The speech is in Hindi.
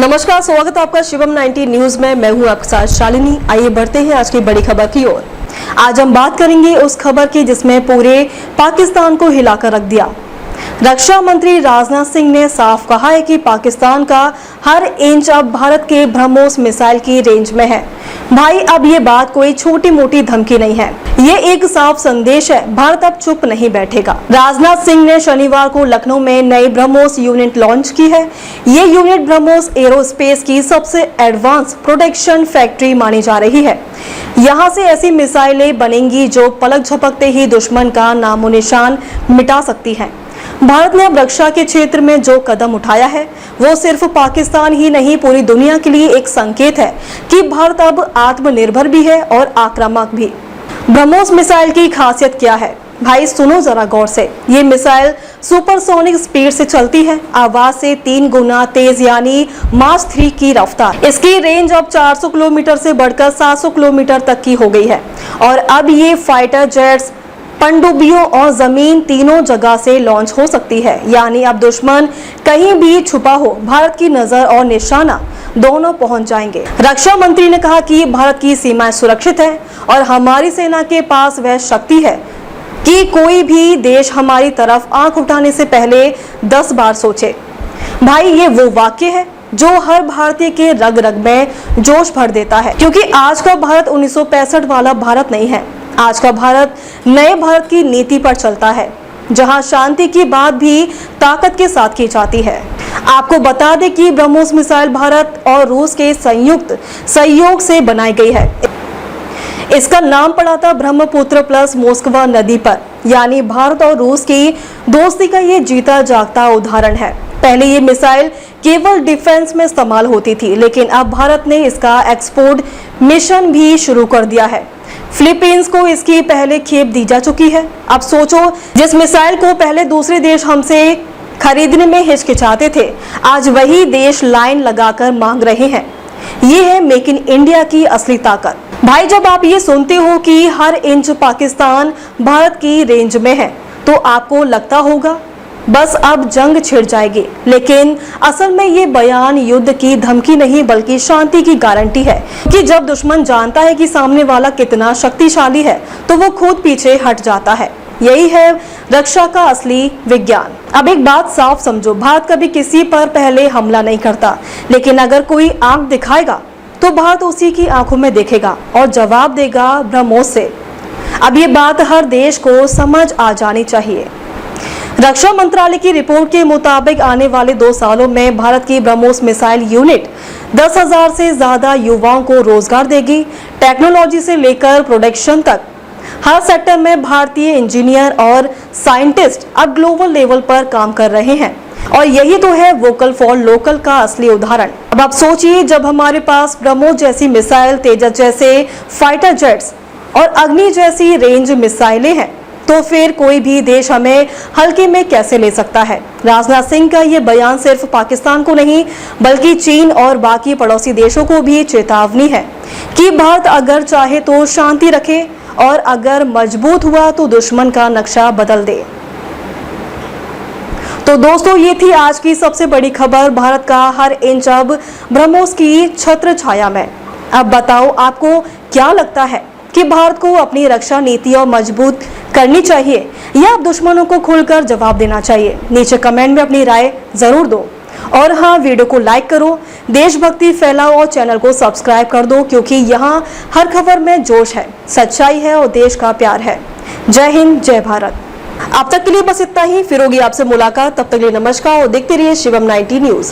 नमस्कार, स्वागत है आपका शिवम 90 न्यूज में। मैं हूं आपके साथ शालिनी। आइए बढ़ते हैं आज की बड़ी खबर की ओर। आज हम बात करेंगे उस खबर की जिसमें पूरे पाकिस्तान को हिलाकर रख दिया। रक्षा मंत्री राजनाथ सिंह ने साफ कहा है कि पाकिस्तान का हर इंच अब भारत के ब्रह्मोस मिसाइल की रेंज में है। भाई, अब ये बात कोई छोटी मोटी धमकी नहीं है, ये एक साफ संदेश है। भारत अब चुप नहीं बैठेगा। राजनाथ सिंह ने शनिवार को लखनऊ में नई ब्रह्मोस यूनिट लॉन्च की है। ये यूनिट ब्रह्मोस एरोस्पेस की सबसे एडवांस प्रोडक्शन फैक्ट्री मानी जा रही है। यहाँ से ऐसी मिसाइलें बनेंगी जो पलक झपकते ही दुश्मन का नामो निशान मिटा सकती हैं। भारत ने अब रक्षा के क्षेत्र में जो कदम उठाया है वो सिर्फ पाकिस्तान ही नहीं, पूरी दुनिया के लिए एक संकेत है कि भारत अब आत्मनिर्भर भी है और आक्रामक भी। ब्रह्मोस मिसाइल की खासियत क्या है? भाई सुनो जरा गौर से। ये मिसाइल सुपरसोनिक स्पीड से चलती है, आवाज से 3 गुना तेज, यानी माच 3 की रफ्तार। इसकी रेंज अब 400 किलोमीटर से बढ़कर 700 किलोमीटर तक की हो गई है। और अब ये फाइटर जेट्स, पनडुब्बियों और जमीन तीनों जगह से लॉन्च हो सकती है, यानी अब दुश्मन कहीं भी छुपा हो, भारत की नजर और निशाना दोनों पहुंच जाएंगे। रक्षा मंत्री ने कहा कि भारत की सीमाएं सुरक्षित है और हमारी सेना के पास वह शक्ति है कि कोई भी देश हमारी तरफ आंख उठाने से पहले 10 बार सोचे। भाई, ये वो वाक्य है जो हर भारतीय के रग रग में जोश भर देता है, क्योंकि आज का भारत 1965 वाला भारत नहीं है। आज का भारत नए भारत की नीति पर चलता है, जहां शांति की बात भी ताकत के साथ की जाती है। आपको बता दें कि ब्रह्मोस मिसाइल भारत और रूस के संयुक्त सहयोग से बनाई गई है। इसका नाम पड़ा था ब्रह्मपुत्र प्लस मोस्कवा नदी पर, यानी भारत और रूस की दोस्ती का ये जीता जागता उदाहरण है। पहले ये मिसाइल केवल डिफेंस में इस्तेमाल होती थी, लेकिन अब भारत ने इसका एक्सपोर्ट मिशन भी शुरू कर दिया है। फिलीपींस को इसकी पहले खेप दी जा चुकी है। अब सोचो, जिस मिसाइल को पहले दूसरे देश हमसे खरीदने में हिचकिचाते थे, आज वही देश लाइन लगाकर मांग रहे हैं। ये है मेक इन इंडिया की असली ताकत। भाई, जब आप ये सुनते हो कि हर इंच पाकिस्तान भारत की रेंज में है, तो आपको लगता होगा बस अब जंग छिड़ जाएगी, लेकिन असल में ये बयान युद्ध की धमकी नहीं बल्कि शांति की गारंटी है कि जब दुश्मन जानता है कि सामने वाला कितना शक्तिशाली है तो वो खुद पीछे हट जाता है। यही है रक्षा का असली विज्ञान। अब एक बात साफ समझो, भारत कभी किसी पर पहले हमला नहीं करता, लेकिन अगर कोई आंख दिखाएगा तो भारत उसी की आंखों में देखेगा और जवाब देगा ब्रह्मोस से। अब ये बात हर देश को समझ आ जानी चाहिए। रक्षा मंत्रालय की रिपोर्ट के मुताबिक आने वाले 2 सालों में भारत की ब्रह्मोस मिसाइल यूनिट 10,000 से ज्यादा युवाओं को रोजगार देगी। टेक्नोलॉजी से लेकर प्रोडक्शन तक हर सेक्टर में भारतीय इंजीनियर और साइंटिस्ट अब ग्लोबल लेवल पर काम कर रहे हैं, और यही तो है वोकल फॉर लोकल का असली उदाहरण। अब आप सोचिए, जब हमारे पास ब्रह्मोस जैसी मिसाइल, तेजस जैसे फाइटर जेट्स और अग्नि जैसी रेंज मिसाइलें हैं, तो फिर कोई भी देश हमें हल्के में कैसे ले सकता है। राजनाथ सिंह का ये बयान सिर्फ पाकिस्तान को नहीं बल्कि चीन और बाकी पड़ोसी देशों को भी चेतावनी है कि भारत अगर चाहे तो शांति रखे और अगर मजबूत हुआ तो दुश्मन का नक्शा बदल दे। तो दोस्तों, ये थी आज की सबसे बड़ी खबर। भारत का हर इंच अब ब्रह्मोस की छत्र छाया में। अब बताओ, आपको क्या लगता है कि भारत को अपनी रक्षा नीति और मजबूत करनी चाहिए या दुश्मनों को खुलकर जवाब देना चाहिए? नीचे कमेंट में अपनी राय जरूर दो। और हाँ, वीडियो को लाइक करो, देशभक्ति फैलाओ और चैनल को सब्सक्राइब कर दो, क्योंकि यहाँ हर खबर में जोश है, सच्चाई है और देश का प्यार है। जय हिंद, जय भारत। अब तक के लिए बस इतना ही। फिर होगी आपसे मुलाकात, तब तक के लिए नमस्कार और देखते रहिए शिवम 90 न्यूज।